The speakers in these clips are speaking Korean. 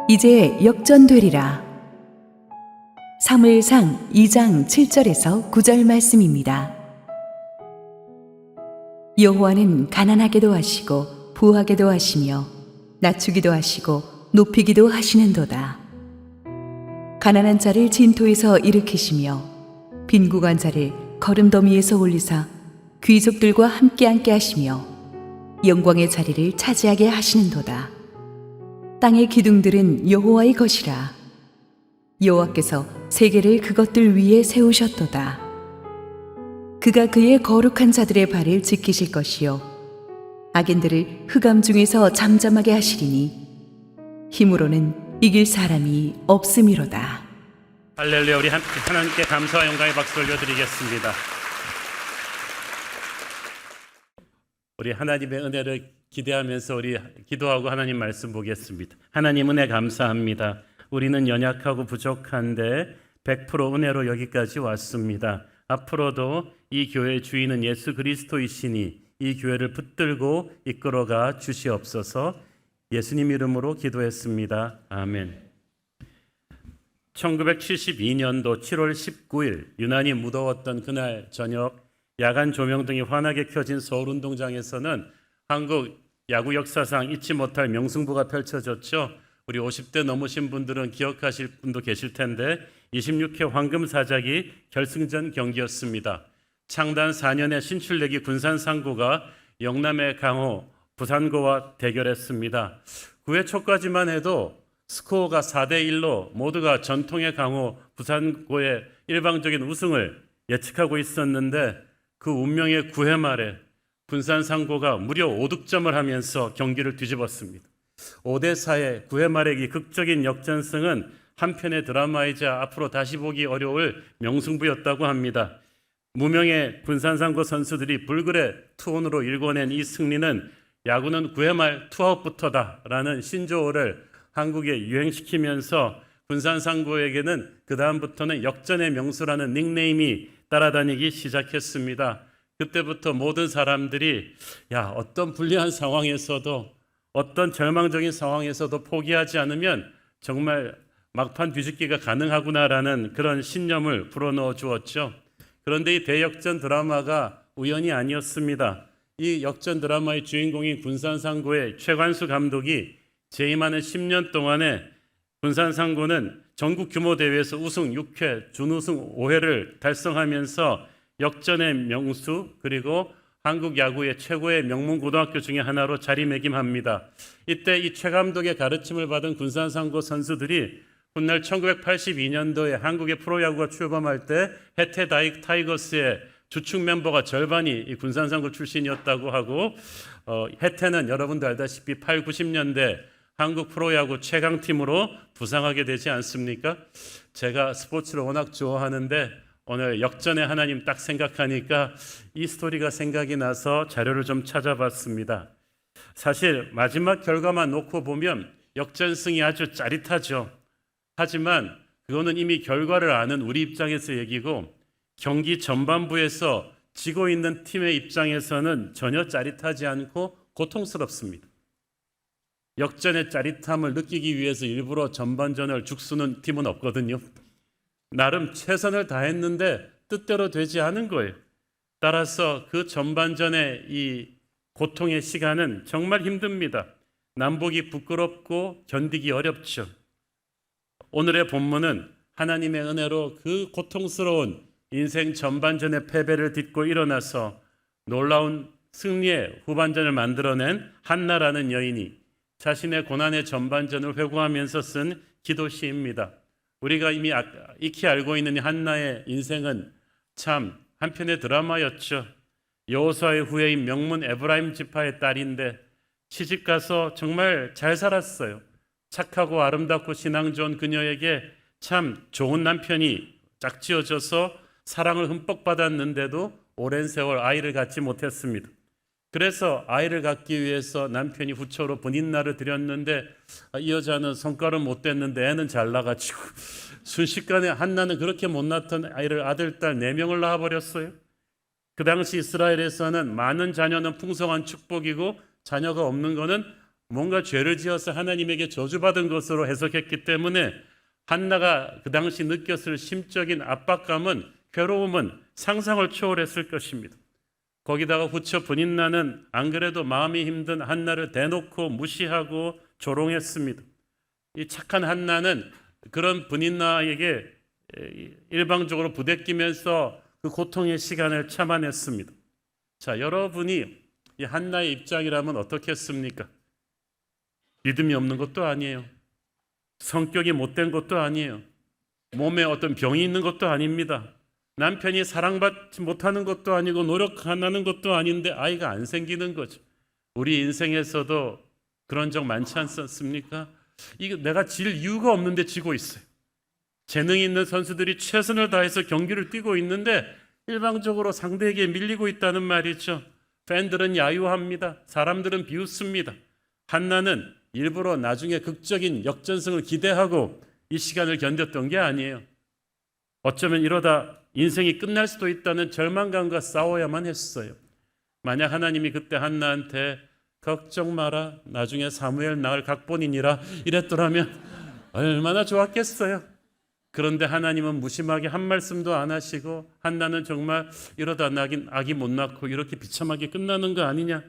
이제 역전되리라. 사무엘상 2장 7절에서 9절 말씀입니다. 여호와는 가난하게도 하시고 부하게도 하시며 낮추기도 하시고 높이기도 하시는도다. 가난한 자를 진토에서 일으키시며 빈궁한 자를 거름더미에서 올리사 귀족들과 함께 앉게 하시며 영광의 자리를 차지하게 하시는도다. 땅의 기둥들은 여호와의 것이라. 여호와께서 세계를 그것들 위에 세우셨도다. 그가 그의 거룩한 자들의 발을 지키실 것이요 악인들을 흑암 중에서 잠잠하게 하시리니 힘으로는 이길 사람이 없음이로다. 할렐루야. 우리 하나님께 감사와 영광의 박수 올려드리겠습니다. 우리 하나님의 은혜를 기대하면서 우리 기도하고 하나님 말씀 보겠습니다. 하나님 은혜 감사합니다. 우리는 연약하고 부족한데 100% 은혜로 여기까지 왔습니다. 앞으로도 이 교회의 주인은 예수 그리스도이시니 이 교회를 붙들고 이끌어가 주시옵소서. 예수님 이름으로 기도했습니다. 아멘. 1972년도 7월 19일 유난히 무더웠던 그날 저녁 야간 조명 등이 환하게 켜진 서울운동장에서는 한국 야구 역사상 잊지 못할 명승부가 펼쳐졌죠. 우리 50대 넘으신 분들은 기억하실 분도 계실 텐데 26회 황금사자기 결승전 경기였습니다. 창단 4년의 신출내기 군산상고가 영남의 강호 부산고와 대결했습니다. 9회 초까지만 해도 스코어가 4대1로 모두가 전통의 강호 부산고의 일방적인 우승을 예측하고 있었는데 그 운명의 9회 말에 군산상고가 무려 5득점을 하면서 경기를 뒤집었습니다. 5대4의 9회 말의 이 극적인 역전승은 한편의 드라마이자 앞으로 다시 보기 어려울 명승부였다고 합니다. 무명의 군산상고 선수들이 불굴의 투혼으로 일궈낸 이 승리는 야구는 9회 말 투아웃부터다 라는 신조어를 한국에 유행시키면서 군산상고에게는 그 다음부터는 역전의 명수라는 닉네임이 따라다니기 시작했습니다. 그때부터 모든 사람들이 어떤 불리한 상황에서도 어떤 절망적인 상황에서도 포기하지 않으면 정말 막판 뒤집기가 가능하구나라는 그런 신념을 불어넣어 주었죠. 그런데 이 대역전 드라마가 우연이 아니었습니다. 이 역전 드라마의 주인공인 군산상고의 최관수 감독이 재임하는 10년 동안에 군산상고는 전국 규모 대회에서 우승 6회, 준우승 5회를 달성하면서 역전의 명수 그리고 한국 야구의 최고의 명문 고등학교 중에 하나로 자리매김합니다. 이때 이 최 감독의 가르침을 받은 군산상고 선수들이 훗날 1982년도에 한국의 프로야구가 출범할 때 해태 타이거스의 주축 멤버가 절반이 이 군산상고 출신이었다고 하고 해태는 여러분도 알다시피 8, 90년대 한국 프로야구 최강팀으로 부상하게 되지 않습니까? 제가 스포츠를 워낙 좋아하는데 오늘 역전의 하나님 딱 생각하니까 이 스토리가 생각이 나서 자료를 좀 찾아봤습니다. 사실 마지막 결과만 놓고 보면 역전승이 아주 짜릿하죠. 하지만 그거는 이미 결과를 아는 우리 입장에서 얘기고 경기 전반부에서 지고 있는 팀의 입장에서는 전혀 짜릿하지 않고 고통스럽습니다. 역전의 짜릿함을 느끼기 위해서 일부러 전반전을 죽쓰는 팀은 없거든요. 나름 최선을 다했는데 뜻대로 되지 않은 거예요. 따라서 그 전반전의 이 고통의 시간은 정말 힘듭니다. 남보기 부끄럽고 견디기 어렵죠. 오늘의 본문은 하나님의 은혜로 그 고통스러운 인생 전반전의 패배를 딛고 일어나서 놀라운 승리의 후반전을 만들어낸 한나라는 여인이 자신의 고난의 전반전을 회고하면서 쓴 기도시입니다. 우리가 이미 익히 알고 있는 한나의 인생은 참 한편의 드라마였죠. 여호수아의 후예인 명문 에브라임 지파의 딸인데 시집가서 정말 잘 살았어요. 착하고 아름답고 신앙 좋은 그녀에게 참 좋은 남편이 짝지어져서 사랑을 흠뻑 받았는데도 오랜 세월 아이를 갖지 못했습니다. 그래서 아이를 갖기 위해서 남편이 후처로 분인날을 드렸는데 이 여자는 성과를 못 댔는데 애는 잘 나가지고 순식간에 한나는 그렇게 못 낳던 아이를 아들, 딸 4명을 낳아버렸어요. 그 당시 이스라엘에서는 많은 자녀는 풍성한 축복이고 자녀가 없는 것은 뭔가 죄를 지어서 하나님에게 저주받은 것으로 해석했기 때문에 한나가 그 당시 느꼈을 심적인 압박감은, 괴로움은 상상을 초월했을 것입니다. 거기다가 후처 브닌나는 안 그래도 마음이 힘든 한나를 대놓고 무시하고 조롱했습니다. 이 착한 한나는 그런 브닌나에게 일방적으로 부대끼면서 그 고통의 시간을 참아냈습니다. 자, 여러분이 이 한나의 입장이라면 어떻겠습니까? 믿음이 없는 것도 아니에요. 성격이 못된 것도 아니에요. 몸에 어떤 병이 있는 것도 아닙니다. 남편이 사랑받지 못하는 것도 아니고 노력 안 하는 것도 아닌데 아이가 안 생기는 거죠. 우리 인생에서도 그런 적 많지 않습니까? 이거 내가 질 이유가 없는데 지고 있어요. 재능이 있는 선수들이 최선을 다해서 경기를 뛰고 있는데 일방적으로 상대에게 밀리고 있다는 말이죠. 팬들은 야유합니다. 사람들은 비웃습니다. 한나는 일부러 나중에 극적인 역전승을 기대하고 이 시간을 견뎠던 게 아니에요. 어쩌면 이러다 인생이 끝날 수도 있다는 절망감과 싸워야만 했어요. 만약 하나님이 그때 한나한테 걱정 마라, 나중에 사무엘 낳을 각본이니라 이랬더라면 얼마나 좋았겠어요. 그런데 하나님은 무심하게 한 말씀도 안 하시고 한나는 정말 이러다 아기 못 낳고 이렇게 비참하게 끝나는 거 아니냐,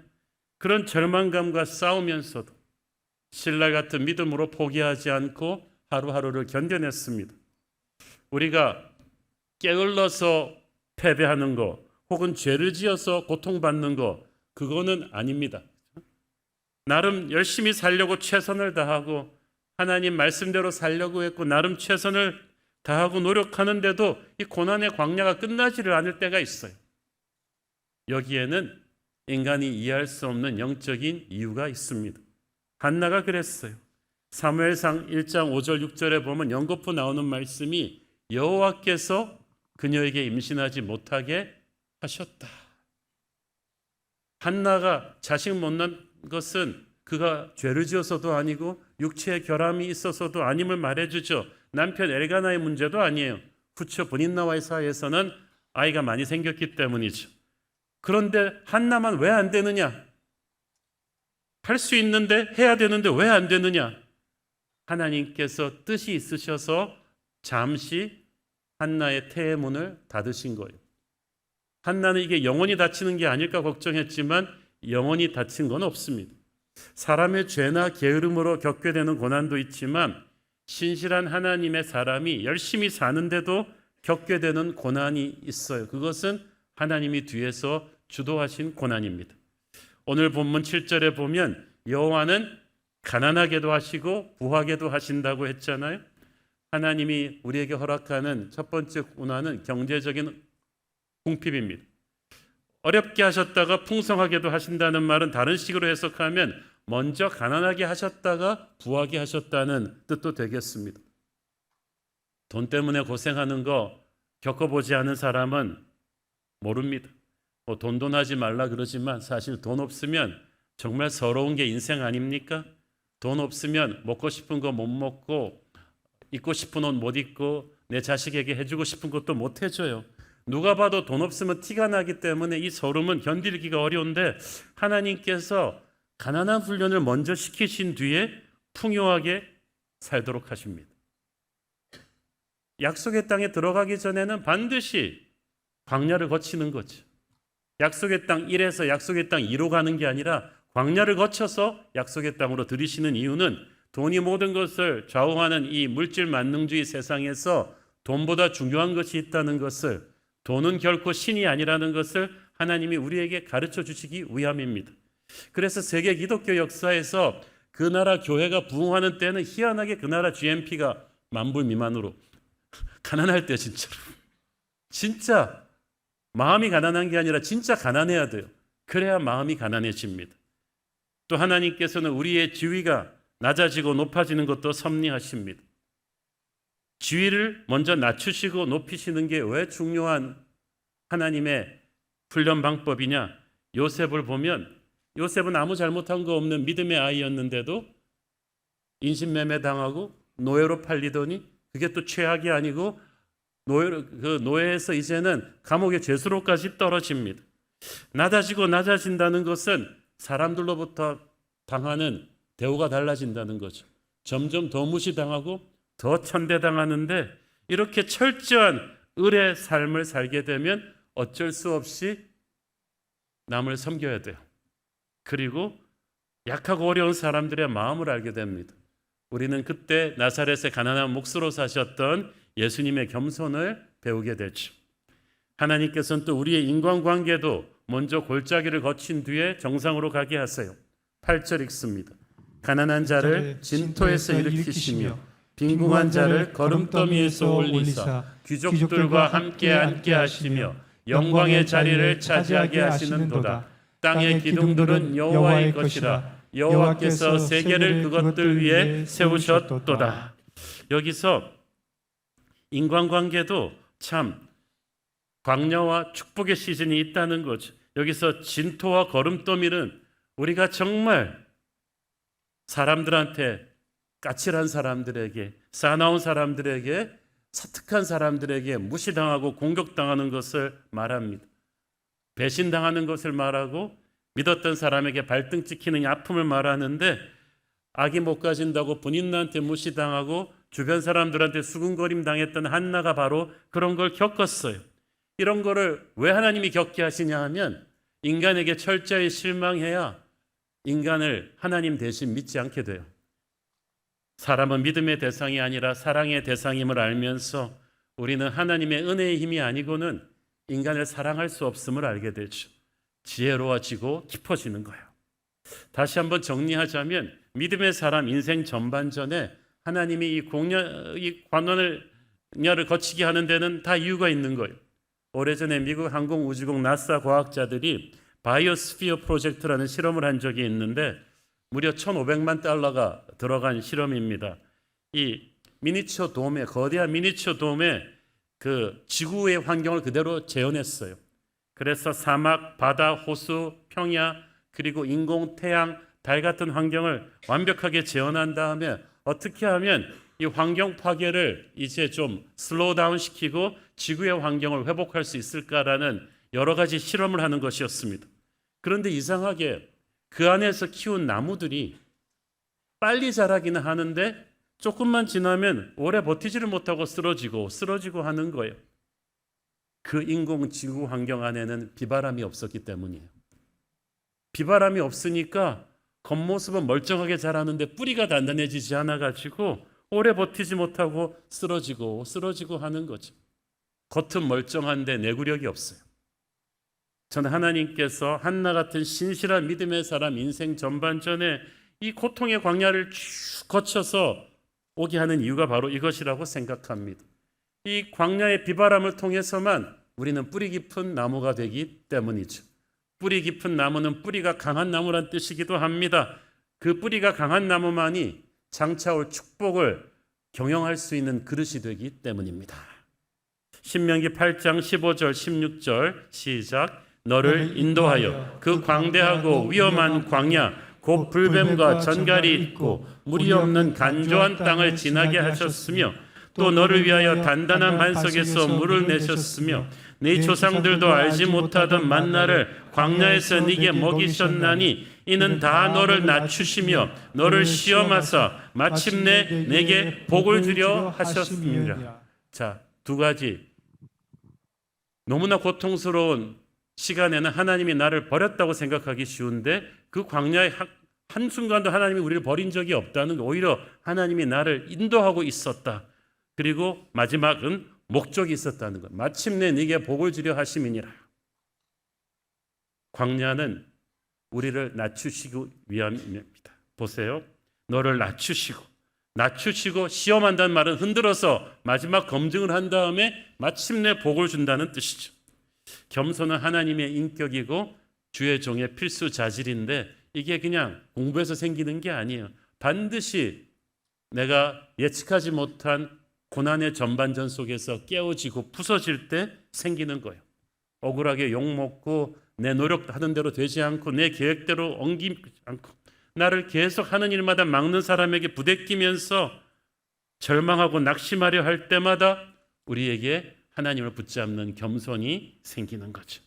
그런 절망감과 싸우면서도 신라 같은 믿음으로 포기하지 않고 하루하루를 견뎌냈습니다. 우리가 게을러서 패배하는 거 혹은 죄를 지어서 고통받는 거, 그거는 아닙니다. 나름 열심히 살려고 최선을 다하고 하나님 말씀대로 살려고 했고 나름 최선을 다하고 노력하는데도 이 고난의 광야가 끝나지를 않을 때가 있어요. 여기에는 인간이 이해할 수 없는 영적인 이유가 있습니다. 한나가 그랬어요. 사무엘상 1장 5절 6절에 보면 연거푸 나오는 말씀이 여호와께서 그녀에게 임신하지 못하게 하셨다. 한나가 자식 못 낳은 것은 그가 죄를 지어서도 아니고 육체의 결함이 있어서도 아님을 말해주죠. 남편 엘가나의 문제도 아니에요. 후처 브닌나와의 사이에서는 아이가 많이 생겼기 때문이죠. 그런데 한나만 왜 안 되느냐? 할 수 있는데, 해야 되는데 왜 안 되느냐? 하나님께서 뜻이 있으셔서 잠시 한나의 태의 문을 닫으신 거예요. 한나는 이게 영원히 닫히는 게 아닐까 걱정했지만 영원히 닫힌 건 없습니다. 사람의 죄나 게으름으로 겪게 되는 고난도 있지만 신실한 하나님의 사람이 열심히 사는데도 겪게 되는 고난이 있어요. 그것은 하나님이 뒤에서 주도하신 고난입니다. 오늘 본문 7절에 보면 여호와는 가난하게도 하시고 부하게도 하신다고 했잖아요. 하나님이 우리에게 허락하는 첫 번째 고난은 경제적인 궁핍입니다. 어렵게 하셨다가 풍성하게도 하신다는 말은 다른 식으로 해석하면 먼저 가난하게 하셨다가 부하게 하셨다는 뜻도 되겠습니다. 돈 때문에 고생하는 거 겪어보지 않은 사람은 모릅니다. 돈돈하지 말라 그러지만 사실 돈 없으면 정말 서러운 게 인생 아닙니까? 돈 없으면 먹고 싶은 거 못 먹고 입고 싶은 옷 못 입고 내 자식에게 해주고 싶은 것도 못 해줘요. 누가 봐도 돈 없으면 티가 나기 때문에 이 서름은 견디기가 어려운데 하나님께서 가난한 훈련을 먼저 시키신 뒤에 풍요하게 살도록 하십니다. 약속의 땅에 들어가기 전에는 반드시 광야를 거치는 거죠. 약속의 땅 1에서 약속의 땅 2로 가는 게 아니라 광야를 거쳐서 약속의 땅으로 들이시는 이유는 돈이 모든 것을 좌우하는 이 물질 만능주의 세상에서 돈보다 중요한 것이 있다는 것을, 돈은 결코 신이 아니라는 것을 하나님이 우리에게 가르쳐 주시기 위함입니다. 그래서 세계 기독교 역사에서 그 나라 교회가 부흥하는 때는 희한하게 그 나라 GNP가 10,000불 미만으로 가난할 때 진짜 마음이 가난한 게 아니라 진짜 가난해야 돼요. 그래야 마음이 가난해집니다. 또 하나님께서는 우리의 지위가 낮아지고 높아지는 것도 섭리하십니다. 지위를 먼저 낮추시고 높이시는 게 왜 중요한 하나님의 훈련 방법이냐? 요셉을 보면 요셉은 아무 잘못한 거 없는 믿음의 아이였는데도 인신매매 당하고 노예로 팔리더니 그게 또 최악이 아니고 노예에서 이제는 감옥의 죄수로까지 떨어집니다. 낮아진다는 것은 사람들로부터 당하는 대우가 달라진다는 거죠. 점점 더 무시당하고 더 천대당하는데, 이렇게 철저한 을의 삶을 살게 되면 어쩔 수 없이 남을 섬겨야 돼요. 그리고 약하고 어려운 사람들의 마음을 알게 됩니다. 우리는 그때 나사렛의 가난한 목수로 사셨던 예수님의 겸손을 배우게 되죠. 하나님께서는 또 우리의 인간관계도 먼저 골짜기를 거친 뒤에 정상으로 가게 하세요. 8절 읽습니다. 가난한 자를 진토에서 일으키시며 빈궁한 자를 거름더미에서 올리사 귀족들과 함께 앉게 하시며 영광의 자리를 차지하게 하시는도다. 땅의 기둥들은 여호와의 것이라. 여호와께서 세계를 그것들 위에 세우셨도다. 여기서 인간관계도 참 광야와 축복의 시즌이 있다는 거죠. 여기서 진토와 거름더미는 우리가 정말 사람들한테, 까칠한 사람들에게, 싸나운 사람들에게, 사특한 사람들에게 무시당하고 공격당하는 것을 말합니다. 배신당하는 것을 말하고 믿었던 사람에게 발등 찍히는 아픔을 말하는데, 악이 못 가진다고 본인한테 무시당하고 주변 사람들한테 수군거림 당했던 한나가 바로 그런 걸 겪었어요. 이런 거를 왜 하나님이 겪게 하시냐 하면, 인간에게 철저히 실망해야 인간을 하나님 대신 믿지 않게 돼요. 사람은 믿음의 대상이 아니라 사랑의 대상임을 알면서 우리는 하나님의 은혜의 힘이 아니고는 인간을 사랑할 수 없음을 알게 되죠. 지혜로워지고 깊어지는 거예요. 다시 한번 정리하자면, 믿음의 사람 인생 전반전에 하나님이 이 관원을 거치게 하는 데는 다 이유가 있는 거예요. 오래전에 미국 항공우주국 나사 과학자들이 바이오스피어 프로젝트라는 실험을 한 적이 있는데, 무려 1,500만 달러가 들어간 실험입니다. 이 미니처 돔에, 거대한 미니처 돔에 그 지구의 환경을 그대로 재현했어요. 그래서 사막, 바다, 호수, 평야, 그리고 인공, 태양, 달 같은 환경을 완벽하게 재현한 다음에 어떻게 하면 이 환경 파괴를 이제 좀 슬로우 다운 시키고 지구의 환경을 회복할 수 있을까라는 여러 가지 실험을 하는 것이었습니다. 그런데 이상하게 그 안에서 키운 나무들이 빨리 자라기는 하는데 조금만 지나면 오래 버티지를 못하고 쓰러지고 하는 거예요. 그 인공 지구 환경 안에는 비바람이 없었기 때문이에요. 비바람이 없으니까 겉모습은 멀쩡하게 자라는데 뿌리가 단단해지지 않아가지고 오래 버티지 못하고 쓰러지고 하는 거죠. 겉은 멀쩡한데 내구력이 없어요. 저는 하나님께서 한나 같은 신실한 믿음의 사람 인생 전반전에 이 고통의 광야를 쭉 거쳐서 오게 하는 이유가 바로 이것이라고 생각합니다. 이 광야의 비바람을 통해서만 우리는 뿌리 깊은 나무가 되기 때문이죠. 뿌리 깊은 나무는 뿌리가 강한 나무란 뜻이기도 합니다. 그 뿌리가 강한 나무만이 장차올 축복을 경영할 수 있는 그릇이 되기 때문입니다. 신명기 8장 15절 16절 시작. 너를 인도하여 그 광대하고 위험한 광야 곧 불뱀과 전갈이 있고 물이 없는 간조한 땅을 지나게 하셨으며 또 너를 위하여 단단한 반석에서 물을 내셨으며 네 조상들도 알지 못하던 만나를 광야에서 네게 먹이셨나니 이는 다 너를 낮추시며 너를 시험하사 마침내 내게 복을 주려 하셨습니다. 자, 두 가지. 너무나 고통스러운 시간에는 하나님이 나를 버렸다고 생각하기 쉬운데, 그 광야의 한순간도 하나님이 우리를 버린 적이 없다는, 오히려 하나님이 나를 인도하고 있었다. 그리고 마지막은 목적이 있었다는 것. 마침내 네게 복을 주려 하심이니라. 광야는 우리를 낮추시기 위함입니다. 보세요. 너를 낮추시고 시험한다는 말은 흔들어서 마지막 검증을 한 다음에 마침내 복을 준다는 뜻이죠. 겸손은 하나님의 인격이고 주의 종의 필수 자질인데, 이게 그냥 공부해서 생기는 게 아니에요. 반드시 내가 예측하지 못한 고난의 전반전 속에서 깨어지고 부서질 때 생기는 거예요. 억울하게 욕먹고 내 노력하는 대로 되지 않고 내 계획대로 엉기지 않고 나를 계속 하는 일마다 막는 사람에게 부대끼면서 절망하고 낙심하려 할 때마다 우리에게 하나님을 붙잡는 겸손이 생기는 거죠.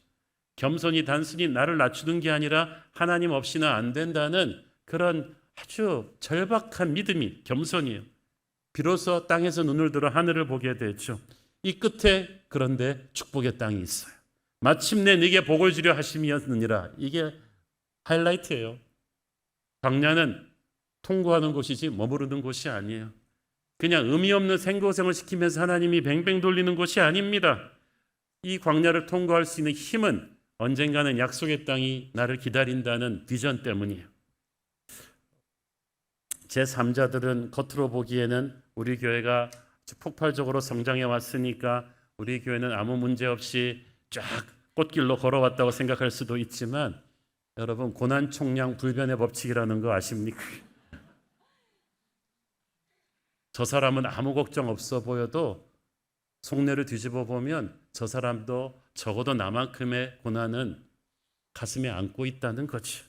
겸손이 단순히 나를 낮추는 게 아니라 하나님 없이는 안 된다는 그런 아주 절박한 믿음이 겸손이에요. 비로소 땅에서 눈을 들어 하늘을 보게 되죠. 이 끝에 그런데 축복의 땅이 있어요. 마침내 네게 복을 주려 하심이었느니라. 이게 하이라이트예요. 광야는 통고하는 곳이지 머무르는 곳이 아니에요. 그냥 의미 없는 생고생을 시키면서 하나님이 뱅뱅 돌리는 곳이 아닙니다. 이 광야를 통과할 수 있는 힘은 언젠가는 약속의 땅이 나를 기다린다는 비전 때문이에요. 제3자들은 겉으로 보기에는 우리 교회가 폭발적으로 성장해 왔으니까 우리 교회는 아무 문제 없이 쫙 꽃길로 걸어왔다고 생각할 수도 있지만, 여러분, 고난 총량 불변의 법칙이라는 거 아십니까? 저 사람은 아무 걱정 없어 보여도 속내를 뒤집어 보면 저 사람도 적어도 나만큼의 고난은 가슴에 안고 있다는 거죠.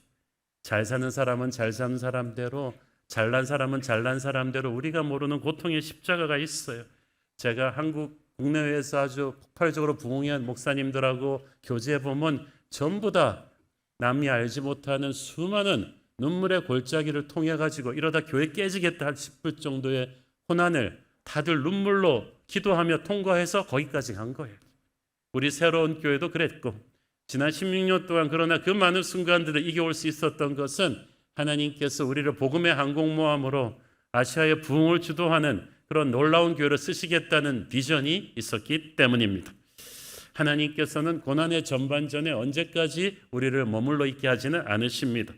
잘 사는 사람은 잘 사는 사람대로, 잘난 사람은 잘난 사람대로 우리가 모르는 고통의 십자가가 있어요. 제가 한국 국내외에서 아주 폭발적으로 부흥한 목사님들하고 교제해 보면 전부 다 남이 알지 못하는 수많은 눈물의 골짜기를 통해 가지고 이러다 교회 깨지겠다 싶을 정도의 고난을 다들 눈물로 기도하며 통과해서 거기까지 간 거예요. 우리 새로운 교회도 그랬고, 지난 16년 동안 그러나 그 많은 순간들을 이겨올 수 있었던 것은 하나님께서 우리를 복음의 항공모함으로 아시아의 부흥을 주도하는 그런 놀라운 교회를 쓰시겠다는 비전이 있었기 때문입니다. 하나님께서는 고난의 전반전에 언제까지 우리를 머물러 있게 하지는 않으십니다.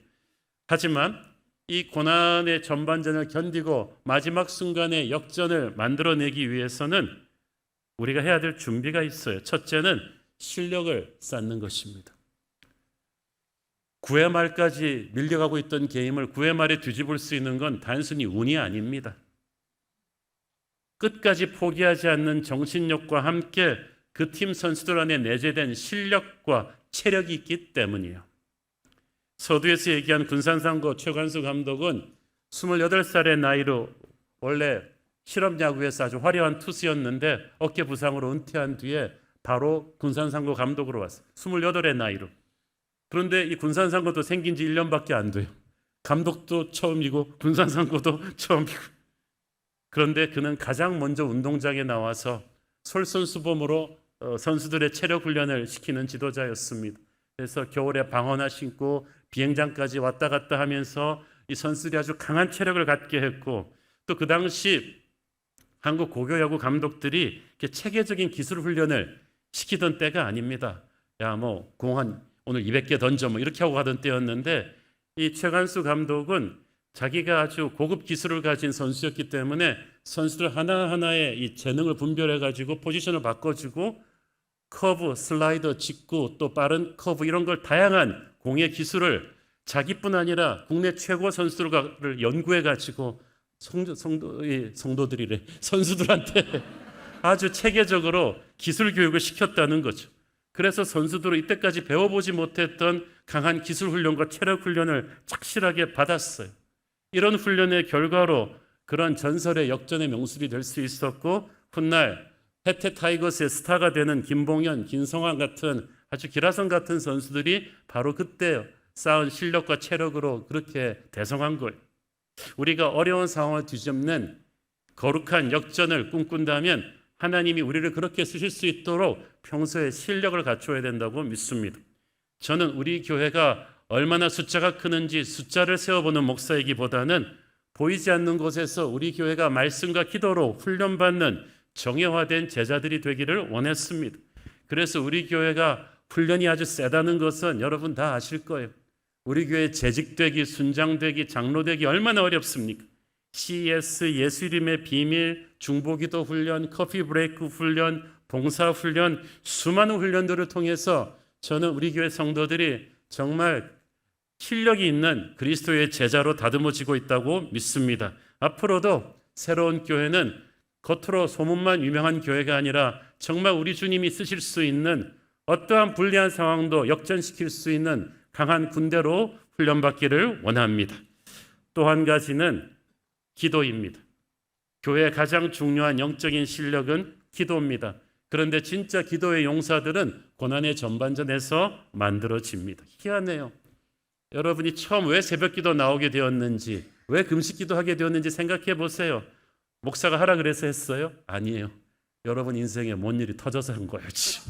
하지만 이 고난의 전반전을 견디고 마지막 순간에 역전을 만들어내기 위해서는 우리가 해야 될 준비가 있어요. 첫째는 실력을 쌓는 것입니다. 9회 말까지 밀려가고 있던 게임을 9회 말에 뒤집을 수 있는 건 단순히 운이 아닙니다. 끝까지 포기하지 않는 정신력과 함께 그 팀 선수들 안에 내재된 실력과 체력이 있기 때문이에요. 서두에서 얘기한 군산상고 최관수 감독은 28살의 나이로 원래 실업야구에서 아주 화려한 투수였는데 어깨 부상으로 은퇴한 뒤에 바로 군산상고 감독으로 왔어요. 28의 나이로. 그런데 이 군산상고도 생긴 지 1년밖에 안 돼요. 감독도 처음이고 군산상고도 처음이고. 그런데 그는 가장 먼저 운동장에 나와서 솔선수범으로 선수들의 체력 훈련을 시키는 지도자였습니다. 그래서 겨울에 방어나 신고 비행장까지 왔다 갔다 하면서 이 선수들이 아주 강한 체력을 갖게 했고, 또 그 당시 한국 고교야구 감독들이 이렇게 체계적인 기술 훈련을 시키던 때가 아닙니다. 야, 뭐 공 오늘 200개 던져 뭐 이렇게 하고 가던 때였는데, 이 최관수 감독은 자기가 아주 고급 기술을 가진 선수였기 때문에 선수들 하나하나의 이 재능을 분별해 가지고 포지션을 바꿔주고 커브, 슬라이더, 직구, 또 빠른 커브 이런 걸 다양한 공의 기술을 자기뿐 아니라 국내 최고 선수들을 연구해 가지고 선수들한테 아주 체계적으로 기술 교육을 시켰다는 거죠. 그래서 선수들은 이때까지 배워보지 못했던 강한 기술 훈련과 체력 훈련을 착실하게 받았어요. 이런 훈련의 결과로 그런 전설의 역전의 명술이 될 수 있었고, 훗날 혜태 타이거스의 스타가 되는 김봉현, 김성환 같은 아주 기라성 같은 선수들이 바로 그때 쌓은 실력과 체력으로 그렇게 대성한 거예요. 우리가 어려운 상황을 뒤집는 거룩한 역전을 꿈꾼다면 하나님이 우리를 그렇게 쓰실 수 있도록 평소에 실력을 갖춰야 된다고 믿습니다. 저는 우리 교회가 얼마나 숫자가 크는지 숫자를 세워보는 목사이기보다는 보이지 않는 곳에서 우리 교회가 말씀과 기도로 훈련받는 정예화된 제자들이 되기를 원했습니다. 그래서 우리 교회가 훈련이 아주 세다는 것은 여러분 다 아실 거예요. 우리 교회 재직되기, 순장되기, 장로되기 얼마나 어렵습니까? CES, 예수 이름의 비밀, 중보기도 훈련, 커피 브레이크 훈련, 봉사 훈련, 수많은 훈련들을 통해서 저는 우리 교회 성도들이 정말 실력이 있는 그리스도의 제자로 다듬어지고 있다고 믿습니다. 앞으로도 새로운 교회는 겉으로 소문만 유명한 교회가 아니라 정말 우리 주님이 쓰실 수 있는 어떠한 불리한 상황도 역전시킬 수 있는 강한 군대로 훈련받기를 원합니다. 또 한 가지는 기도입니다. 교회의 가장 중요한 영적인 실력은 기도입니다. 그런데 진짜 기도의 용사들은 고난의 전반전에서 만들어집니다. 희한해요. 여러분이 처음 왜 새벽기도 나오게 되었는지, 왜 금식기도 하게 되었는지 생각해 보세요. 목사가 하라 그래서 했어요? 아니에요. 여러분 인생에 뭔 일이 터져서 한 거였지.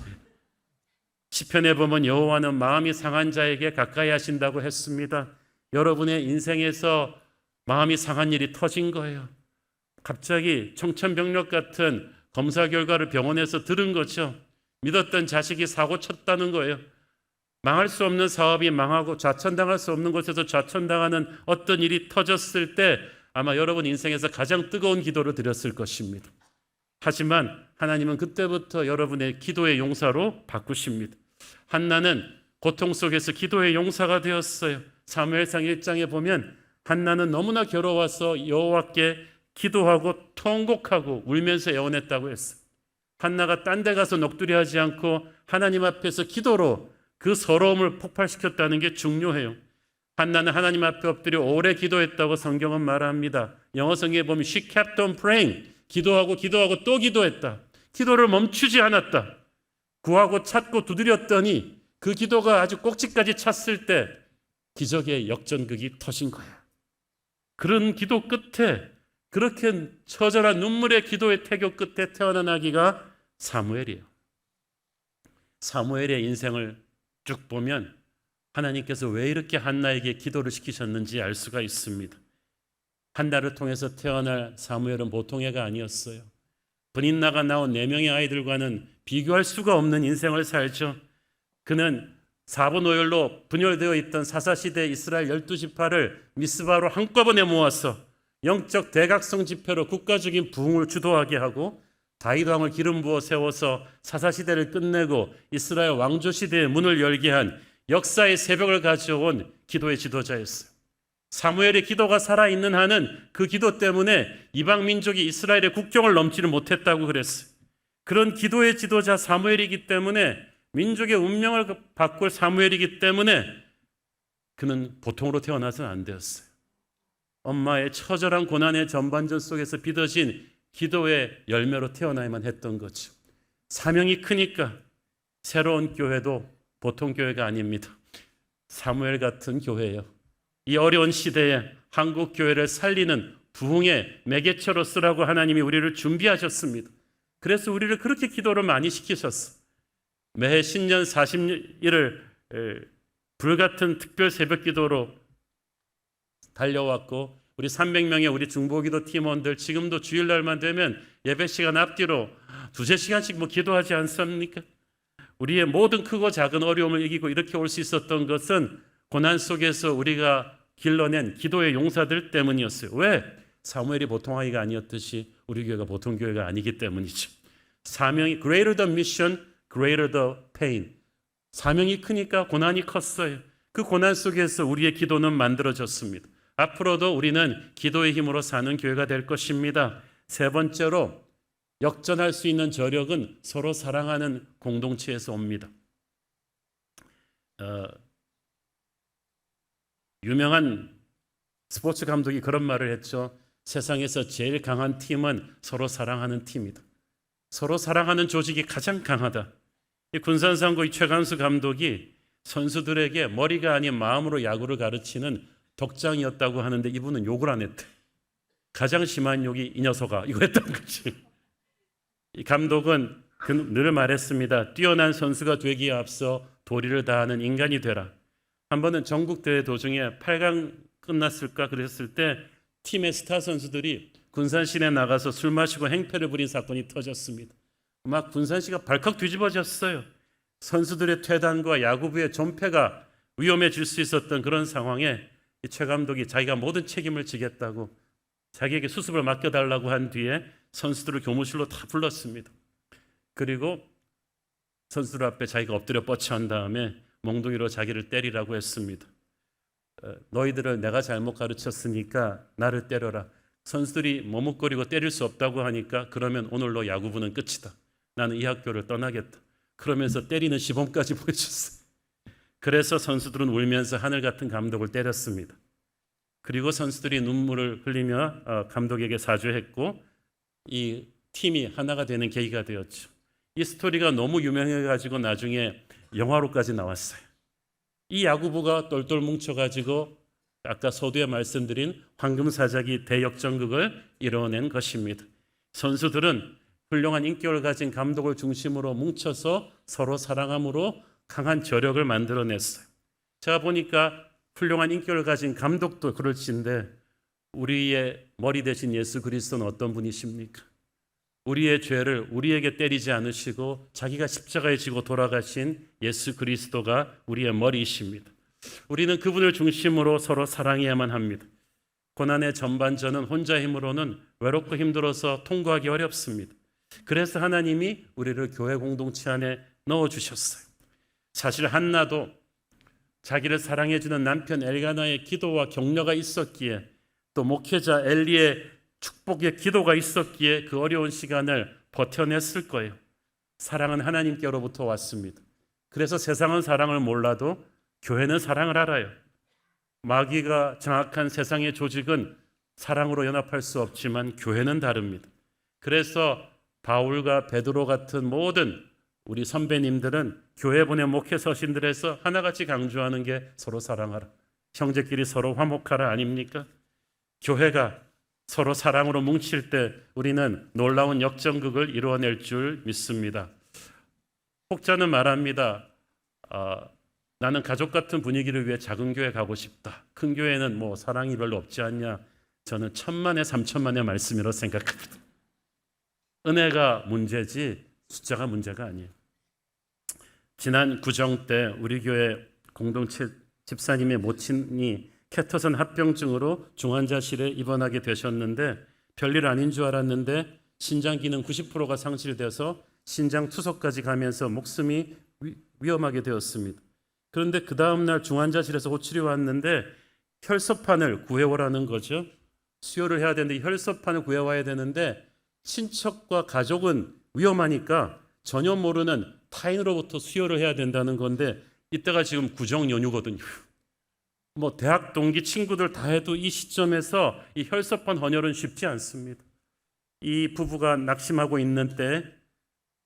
시편에 보면 여호와는 마음이 상한 자에게 가까이 하신다고 했습니다. 여러분의 인생에서 마음이 상한 일이 터진 거예요. 갑자기 청천벽력 같은 검사 결과를 병원에서 들은 거죠. 믿었던 자식이 사고 쳤다는 거예요. 망할 수 없는 사업이 망하고 좌천당할 수 없는 곳에서 좌천당하는 어떤 일이 터졌을 때 아마 여러분 인생에서 가장 뜨거운 기도를 드렸을 것입니다. 하지만 하나님은 그때부터 여러분의 기도의 용사로 바꾸십니다. 한나는 고통 속에서 기도의 용사가 되었어요. 사무엘상 1장에 보면 한나는 너무나 괴로워서 여호와께 기도하고 통곡하고 울면서 애원했다고 했어요. 한나가 딴 데 가서 넋두리하지 않고 하나님 앞에서 기도로 그 서러움을 폭발시켰다는 게 중요해요. 한나는 하나님 앞에 엎드려 오래 기도했다고 성경은 말합니다. 영어 성경에 보면 she kept on praying. 기도하고 또 기도했다. 기도를 멈추지 않았다. 구하고 찾고 두드렸더니 그 기도가 아주 꼭지까지 찼을 때 기적의 역전극이 터진 거야. 그런 기도 끝에, 그렇게 처절한 눈물의 기도의 태교 끝에 태어난 아기가 사무엘이에요. 사무엘의 인생을 쭉 보면 하나님께서 왜 이렇게 한나에게 기도를 시키셨는지 알 수가 있습니다. 한나를 통해서 태어날 사무엘은 보통 애가 아니었어요. 분인나가 나온 4명의 아이들과는 비교할 수가 없는 인생을 살죠. 그는 사분오열로 분열되어 있던 사사시대 이스라엘 12지파를 미스바로 한꺼번에 모아서 영적 대각성 집회로 국가적인 부흥을 주도하게 하고 다윗 왕을 기름 부어 세워서 사사시대를 끝내고 이스라엘 왕조시대의 문을 열게 한 역사의 새벽을 가져온 기도의 지도자였어요. 사무엘의 기도가 살아있는 한은 그 기도 때문에 이방 민족이 이스라엘의 국경을 넘지를 못했다고 그랬어요. 그런 기도의 지도자 사무엘이기 때문에 민족의 운명을 바꿀 사무엘이기 때문에 그는 보통으로 태어나서는 안 되었어요. 엄마의 처절한 고난의 전반전 속에서 빚어진 기도의 열매로 태어나야만 했던 거죠. 사명이 크니까 새로운 교회도 보통 교회가 아닙니다. 사무엘 같은 교회예요. 이 어려운 시대에 한국 교회를 살리는 부흥의 매개체로 쓰라고 하나님이 우리를 준비하셨습니다. 그래서 우리를 그렇게 기도를 많이 시키셨어. 매해 신년 40일을 불같은 특별 새벽 기도로 달려왔고 우리 300명의 우리 중보기도 팀원들 지금도 주일날만 되면 예배 시간 앞뒤로 2-3시간씩 기도하지 않습니까? 우리의 모든 크고 작은 어려움을 이기고 이렇게 올 수 있었던 것은 고난 속에서 우리가 길러낸 기도의 용사들 때문이었어요. 왜? 사무엘이 보통 아이가 아니었듯이 우리 교회가 보통 교회가 아니기 때문이죠. 사명이 greater the mission, greater the pain. 사명이 크니까 고난이 컸어요. 그 고난 속에서 우리의 기도는 만들어졌습니다. 앞으로도 우리는 기도의 힘으로 사는 교회가 될 것입니다. 세 번째로 역전할 수 있는 저력은 서로 사랑하는 공동체에서 옵니다. 유명한 스포츠 감독이 그런 말을 했죠. 세상에서 제일 강한 팀은 서로 사랑하는 팀이다. 서로 사랑하는 조직이 가장 강하다. 이 군산상고 최강수 감독이 선수들에게 머리가 아닌 마음으로 야구를 가르치는 덕장이었다고 하는데 이분은 욕을 안 했대. 가장 심한 욕이 이 녀석아 이거 했던 거지. 이 감독은 늘 말했습니다. 뛰어난 선수가 되기에 앞서 도리를 다하는 인간이 되라. 한 번은 전국대회 도중에 8강 끝났을까 그랬을 때 팀의 스타 선수들이 군산시내 나가서 술 마시고 행패를 부린 사건이 터졌습니다. 막 군산시가 발칵 뒤집어졌어요. 선수들의 퇴단과 야구부의 존폐가 위험해질 수 있었던 그런 상황에 최 감독이 자기가 모든 책임을 지겠다고 자기에게 수습을 맡겨달라고 한 뒤에 선수들을 교무실로 다 불렀습니다. 그리고 선수들 앞에 자기가 엎드려 뻗쳐한 다음에 몽둥이로 자기를 때리라고 했습니다. 너희들을 내가 잘못 가르쳤으니까 나를 때려라. 선수들이 머뭇거리고 때릴 수 없다고 하니까 그러면 오늘로 야구부는 끝이다. 나는 이 학교를 떠나겠다. 그러면서 때리는 시범까지 보여줬어요. 그래서 선수들은 울면서 하늘 같은 감독을 때렸습니다. 그리고 선수들이 눈물을 흘리며 감독에게 사죄했고 이 팀이 하나가 되는 계기가 되었죠. 이 스토리가 너무 유명해가지고 나중에 영화로까지 나왔어요. 이 야구부가 똘똘 뭉쳐가지고 아까 서두에 말씀드린 황금사자기 대역전극을 이뤄낸 것입니다. 선수들은 훌륭한 인격을 가진 감독을 중심으로 뭉쳐서 서로 사랑함으로 강한 저력을 만들어냈어요. 제가 보니까 훌륭한 인격을 가진 감독도 그럴진데 우리의 머리 대신 예수 그리스도는 어떤 분이십니까? 우리의 죄를 우리에게 때리지 않으시고 자기가 십자가에 지고 돌아가신 예수 그리스도가 우리의 머리이십니다. 우리는 그분을 중심으로 서로 사랑해야만 합니다. 고난의 전반전은 혼자 힘으로는 외롭고 힘들어서 통과하기 어렵습니다. 그래서 하나님이 우리를 교회 공동체 안에 넣어주셨어요. 사실 한나도 자기를 사랑해주는 남편 엘가나의 기도와 격려가 있었기에 또 목회자 엘리의 축복의 기도가 있었기에 그 어려운 시간을 버텨냈을 거예요. 사랑은 하나님께로부터 왔습니다. 그래서 세상은 사랑을 몰라도 교회는 사랑을 알아요. 마귀가 장악한 세상의 조직은 사랑으로 연합할 수 없지만 교회는 다릅니다. 그래서 바울과 베드로 같은 모든 우리 선배님들은 교회 보낸 목회 서신들에서 하나같이 강조하는 게 서로 사랑하라, 형제끼리 서로 화목하라 아닙니까? 교회가 서로 사랑으로 뭉칠 때 우리는 놀라운 역전극을 이루어낼 줄 믿습니다. 혹자는 말합니다. 나는 가족 같은 분위기를 위해 작은 교회 가고 싶다. 큰 교회는 뭐 사랑이 별로 없지 않냐. 저는 천만에 삼천만의 말씀이라고 생각합니다. 은혜가 문제지 숫자가 문제가 아니에요. 지난 구정 때 우리 교회 공동체 집사님의 모친이 캐터선 합병증으로 중환자실에 입원하게 되셨는데 별일 아닌 줄 알았는데 신장 기능 90%가 상실돼서 신장 투석까지 가면서 목숨이 위험하게 되었습니다. 그런데 그 다음날 중환자실에서 호출이 왔는데 혈소판을 구해오라는 거죠. 수혈을 해야 되는데 혈소판을 구해와야 되는데 친척과 가족은 위험하니까 전혀 모르는 타인으로부터 수혈을 해야 된다는 건데 이때가 지금 구정 연휴거든요. 뭐 대학 동기 친구들 다 해도 이 시점에서 이 혈소판 헌혈은 쉽지 않습니다. 이 부부가 낙심하고 있는 때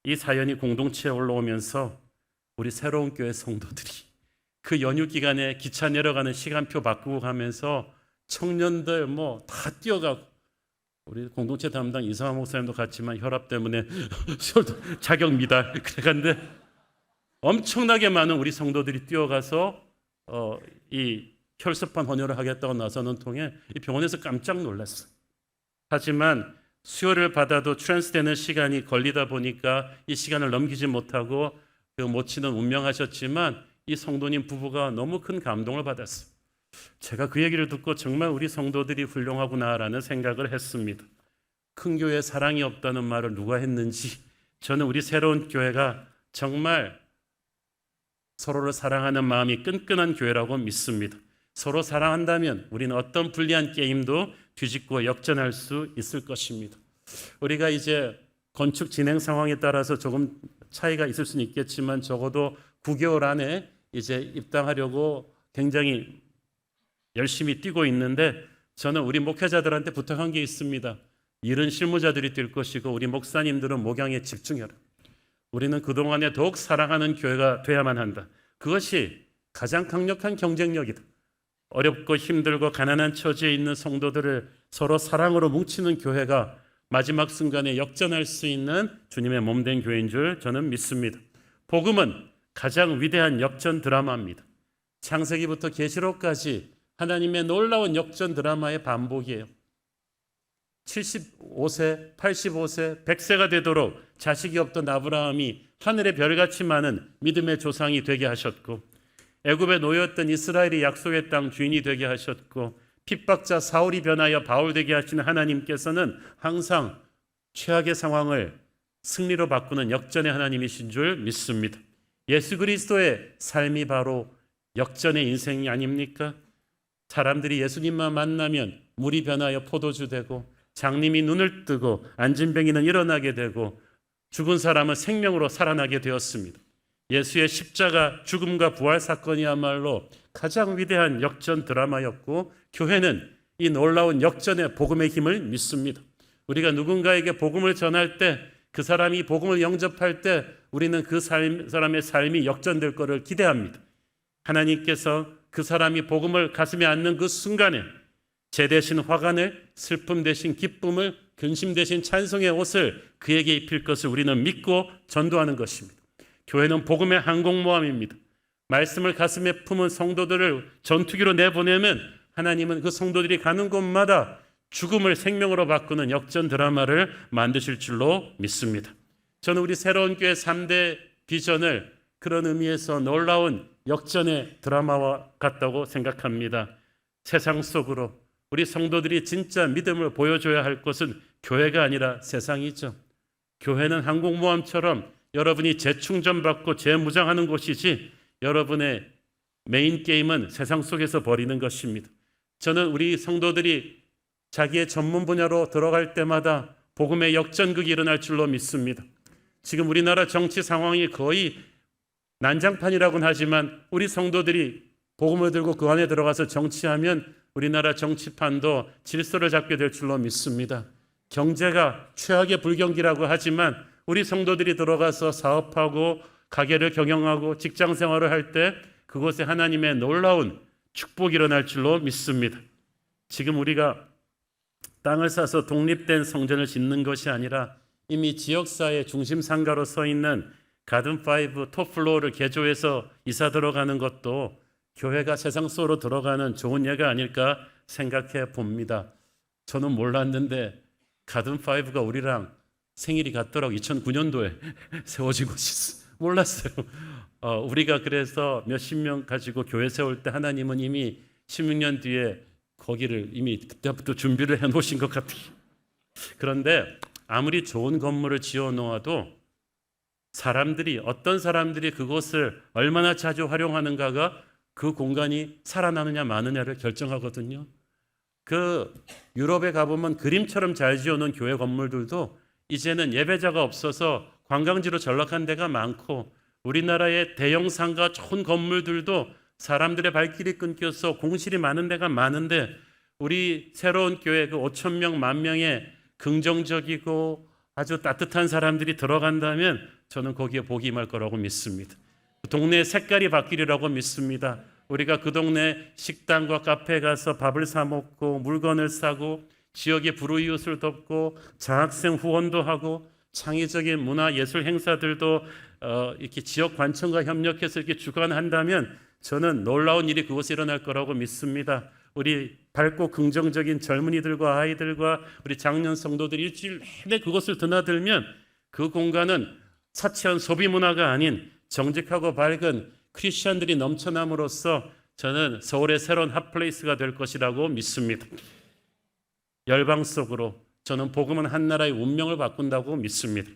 이 사연이 공동체에 올라오면서 우리 새로운 교회 성도들이 그 연휴 기간에 기차 내려가는 시간표 바꾸고 가면서 청년들 뭐 다 뛰어가고 우리 공동체 담당 이상화 목사님도 갔지만 혈압 때문에 자격 미달 그래간데 엄청나게 많은 우리 성도들이 뛰어가서 이 혈소판 헌혈을 하겠다고 나서는 통에 이 병원에서 깜짝 놀랐어요. 하지만 수혈을 받아도 트랜스되는 시간이 걸리다 보니까 이 시간을 넘기지 못하고 그 모친은 운명하셨지만 이 성도님 부부가 너무 큰 감동을 받았어요. 제가 그 얘기를 듣고 정말 우리 성도들이 훌륭하구나라는 생각을 했습니다. 큰 교회에 사랑이 없다는 말을 누가 했는지 저는 우리 새로운 교회가 정말 서로를 사랑하는 마음이 끈끈한 교회라고 믿습니다. 서로 사랑한다면 우리는 어떤 불리한 게임도 뒤집고 역전할 수 있을 것입니다. 우리가 이제 건축 진행 상황에 따라서 조금 차이가 있을 수는 있겠지만 적어도 9개월 안에 이제 입당하려고 굉장히 열심히 뛰고 있는데 저는 우리 목회자들한테 부탁한 게 있습니다. 일은 실무자들이 뛸 것이고 우리 목사님들은 목양에 집중해라. 우리는 그동안에 더욱 사랑하는 교회가 돼야만 한다. 그것이 가장 강력한 경쟁력이다. 어렵고 힘들고 가난한 처지에 있는 성도들을 서로 사랑으로 뭉치는 교회가 마지막 순간에 역전할 수 있는 주님의 몸된 교회인 줄 저는 믿습니다. 복음은 가장 위대한 역전 드라마입니다. 창세기부터 계시록까지 하나님의 놀라운 역전 드라마의 반복이에요. 75세, 85세, 100세가 되도록 자식이 없던 아브라함이 하늘의 별같이 많은 믿음의 조상이 되게 하셨고 애굽에 놓였던 이스라엘이 약속의 땅 주인이 되게 하셨고 핍박자 사울이 변하여 바울 되게 하시는 하나님께서는 항상 최악의 상황을 승리로 바꾸는 역전의 하나님이신 줄 믿습니다. 예수 그리스도의 삶이 바로 역전의 인생이 아닙니까? 사람들이 예수님만 만나면 물이 변하여 포도주 되고 장님이 눈을 뜨고 안진뱅이는 일어나게 되고 죽은 사람은 생명으로 살아나게 되었습니다. 예수의 십자가 죽음과 부활 사건이야말로 가장 위대한 역전 드라마였고 교회는 이 놀라운 역전의 복음의 힘을 믿습니다. 우리가 누군가에게 복음을 전할 때 그 사람이 복음을 영접할 때 우리는 그 사람의 삶이 역전될 것을 기대합니다. 하나님께서 그 사람이 복음을 가슴에 안는 그 순간에 제 대신 화관을, 슬픔 대신 기쁨을, 근심 대신 찬송의 옷을 그에게 입힐 것을 우리는 믿고 전도하는 것입니다. 교회는 복음의 항공모함입니다. 말씀을 가슴에 품은 성도들을 전투기로 내보내면 하나님은 그 성도들이 가는 곳마다 죽음을 생명으로 바꾸는 역전 드라마를 만드실 줄로 믿습니다. 저는 우리 새로운 교회 3대 비전을 그런 의미에서 놀라운 역전의 드라마와 같다고 생각합니다. 세상 속으로 우리 성도들이 진짜 믿음을 보여줘야 할 곳은 교회가 아니라 세상이죠. 교회는 항공모함처럼 여러분이 재충전받고 재무장하는 곳이지 여러분의 메인 게임은 세상 속에서 벌이는 것입니다. 저는 우리 성도들이 자기의 전문 분야로 들어갈 때마다 복음의 역전극이 일어날 줄로 믿습니다. 지금 우리나라 정치 상황이 거의 난장판이라고는 하지만 우리 성도들이 복음을 들고 그 안에 들어가서 정치하면 우리나라 정치판도 질서를 잡게 될 줄로 믿습니다. 경제가 최악의 불경기라고 하지만 우리 성도들이 들어가서 사업하고 가게를 경영하고 직장 생활을 할 때 그곳에 하나님의 놀라운 축복이 일어날 줄로 믿습니다. 지금 우리가 땅을 사서 독립된 성전을 짓는 것이 아니라 이미 지역사회 중심 상가로 서 있는 가든5 톱플로어를 개조해서 이사 들어가는 것도 교회가 세상 속으로 들어가는 좋은 예가 아닐까 생각해 봅니다. 저는 몰랐는데 가든5가 우리랑 생일이 같더라고. 2009년도에 세워진 곳이 몰랐어요. 우리가 그래서 몇십 명 가지고 교회 세울 때 하나님은 이미 16년 뒤에 거기를 이미 그때부터 준비를 해놓으신 것 같아요. 그런데 아무리 좋은 건물을 지어 놓아도 어떤 사람들이 그곳을 얼마나 자주 활용하는가가 그 공간이 살아나느냐 마느냐를 결정하거든요. 그 유럽에 가보면 그림처럼 잘 지어놓은 교회 건물들도 이제는 예배자가 없어서 관광지로 전락한 데가 많고 우리나라의 대형 상가 좋은 건물들도 사람들의 발길이 끊겨서 공실이 많은 데가 많은데 우리 새로운 교회 그 5천 명, 10,000명의 긍정적이고 아주 따뜻한 사람들이 들어간다면 저는 거기에 복이 임할 거라고 믿습니다. 그 동네의 색깔이 바뀌리라고 믿습니다. 우리가 그 동네 식당과 카페에 가서 밥을 사 먹고 물건을 사고 지역의 불우이웃을 돕고 장학생 후원도 하고 창의적인 문화 예술 행사들도 이렇게 지역 관청과 협력해서 이렇게 주관한다면 저는 놀라운 일이 그곳에 일어날 거라고 믿습니다. 우리 밝고 긍정적인 젊은이들과 아이들과 우리 장년 성도들이 일주일 내내 그곳을 드나들면 그 공간은 사치한 소비 문화가 아닌 정직하고 밝은 크리스천들이 넘쳐남으로써 저는 서울의 새로운 핫플레이스가 될 것이라고 믿습니다. 열방 속으로 저는 복음은 한 나라의 운명을 바꾼다고 믿습니다.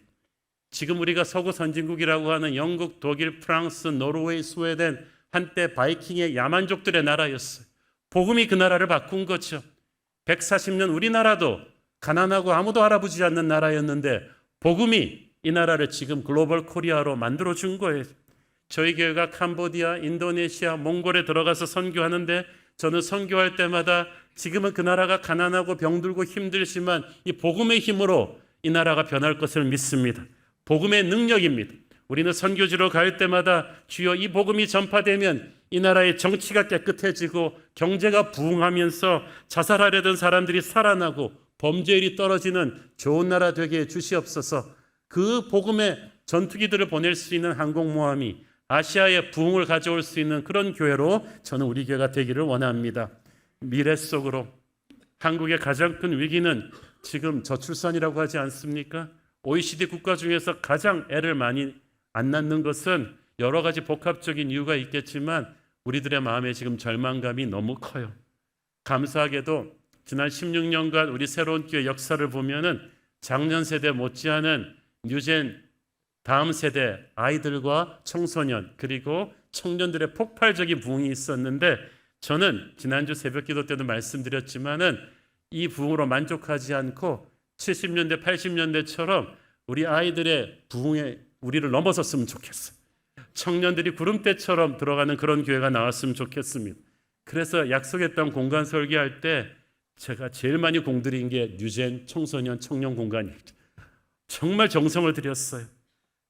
지금 우리가 서구 선진국이라고 하는 영국, 독일, 프랑스, 노르웨이, 스웨덴 한때 바이킹의 야만족들의 나라였어요. 복음이 그 나라를 바꾼 거죠. 140년 우리나라도 가난하고 아무도 알아보지 않는 나라였는데 복음이 이 나라를 지금 글로벌 코리아로 만들어준 거예요. 저희 교회가 캄보디아, 인도네시아, 몽골에 들어가서 선교하는데 저는 선교할 때마다 지금은 그 나라가 가난하고 병들고 힘들지만 이 복음의 힘으로 이 나라가 변할 것을 믿습니다. 복음의 능력입니다. 우리는 선교지로 갈 때마다 주여 이 복음이 전파되면 이 나라의 정치가 깨끗해지고 경제가 부흥하면서 자살하려던 사람들이 살아나고 범죄율이 떨어지는 좋은 나라 되게 해 주시옵소서. 그 복음의 전투기들을 보낼 수 있는 항공모함이 아시아의 부흥을 가져올 수 있는 그런 교회로 저는 우리 교회가 되기를 원합니다. 미래 속으로 한국의 가장 큰 위기는 지금 저출산이라고 하지 않습니까? OECD 국가 중에서 가장 애를 많이 안 낳는 것은 여러 가지 복합적인 이유가 있겠지만 우리들의 마음에 지금 절망감이 너무 커요. 감사하게도 지난 16년간 우리 새로운 교회 역사를 보면은 작년 세대 못지않은 뉴젠 다음 세대 아이들과 청소년 그리고 청년들의 폭발적인 부흥이 있었는데 저는 지난주 새벽기도 때도 말씀드렸지만은 이 부흥으로 만족하지 않고 70년대 80년대처럼 우리 아이들의 부흥에 우리를 넘어섰으면 좋겠어요. 청년들이 구름대처럼 들어가는 그런 교회가 나왔으면 좋겠습니다. 그래서 약속했던 공간 설계할 때 제가 제일 많이 공들인 게 뉴젠 청소년 청년 공간이에요. 정말 정성을 들였어요.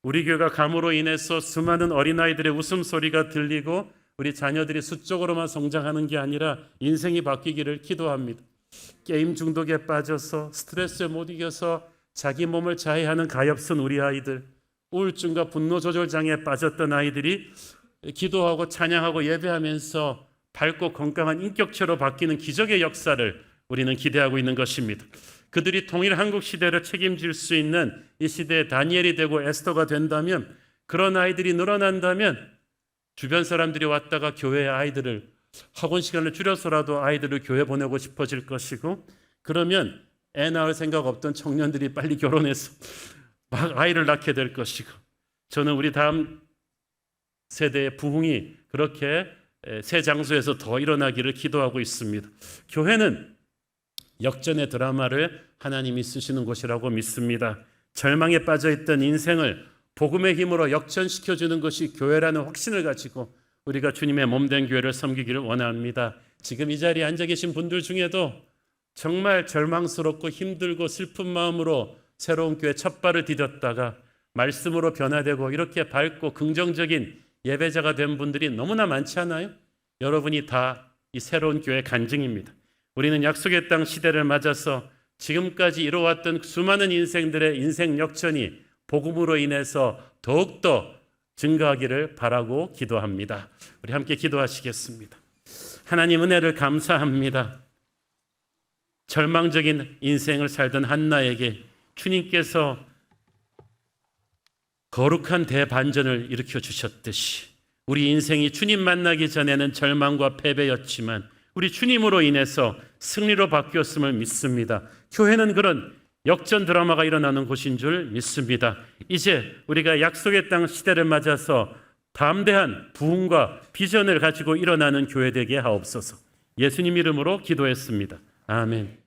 우리 교회가 감으로 인해서 수많은 어린아이들의 웃음소리가 들리고 우리 자녀들이 수적으로만 성장하는 게 아니라 인생이 바뀌기를 기도합니다. 게임 중독에 빠져서 스트레스에 못 이겨서 자기 몸을 자해하는 가엾은 우리 아이들, 우울증과 분노 조절 장애에 빠졌던 아이들이 기도하고 찬양하고 예배하면서 밝고 건강한 인격체로 바뀌는 기적의 역사를 우리는 기대하고 있는 것입니다. 그들이 통일 한국 시대를 책임질 수 있는 이 시대의 다니엘이 되고 에스더가 된다면, 그런 아이들이 늘어난다면 주변 사람들이 왔다가 교회의 아이들을, 학원 시간을 줄여서라도 아이들을 교회 보내고 싶어질 것이고, 그러면 애 낳을 생각 없던 청년들이 빨리 결혼해서 막 아이를 낳게 될 것이고, 저는 우리 다음 세대의 부흥이 그렇게 새 장소에서 더 일어나기를 기도하고 있습니다. 교회는 역전의 드라마를 하나님이 쓰시는 곳이라고 믿습니다. 절망에 빠져있던 인생을 복음의 힘으로 역전시켜주는 것이 교회라는 확신을 가지고 우리가 주님의 몸된 교회를 섬기기를 원합니다. 지금 이 자리에 앉아 계신 분들 중에도 정말 절망스럽고 힘들고 슬픈 마음으로 새로운 교회 첫 발을 디뎠다가 말씀으로 변화되고 이렇게 밝고 긍정적인 예배자가 된 분들이 너무나 많지 않아요? 여러분이 다 이 새로운 교회의 간증입니다. 우리는 약속의 땅 시대를 맞아서 지금까지 이뤄왔던 수많은 인생들의 인생 역전이 복음으로 인해서 더욱더 증가하기를 바라고 기도합니다. 우리 함께 기도하시겠습니다. 하나님 은혜를 감사합니다. 절망적인 인생을 살던 한나에게 주님께서 거룩한 대반전을 일으켜 주셨듯이 우리 인생이 주님 만나기 전에는 절망과 패배였지만 우리 주님으로 인해서 승리로 바뀌었음을 믿습니다. 교회는 그런 역전 드라마가 일어나는 곳인 줄 믿습니다. 이제 우리가 약속의 땅 시대를 맞아서 담대한 부흥과 비전을 가지고 일어나는 교회 되게 하옵소서. 예수님 이름으로 기도했습니다. 아멘.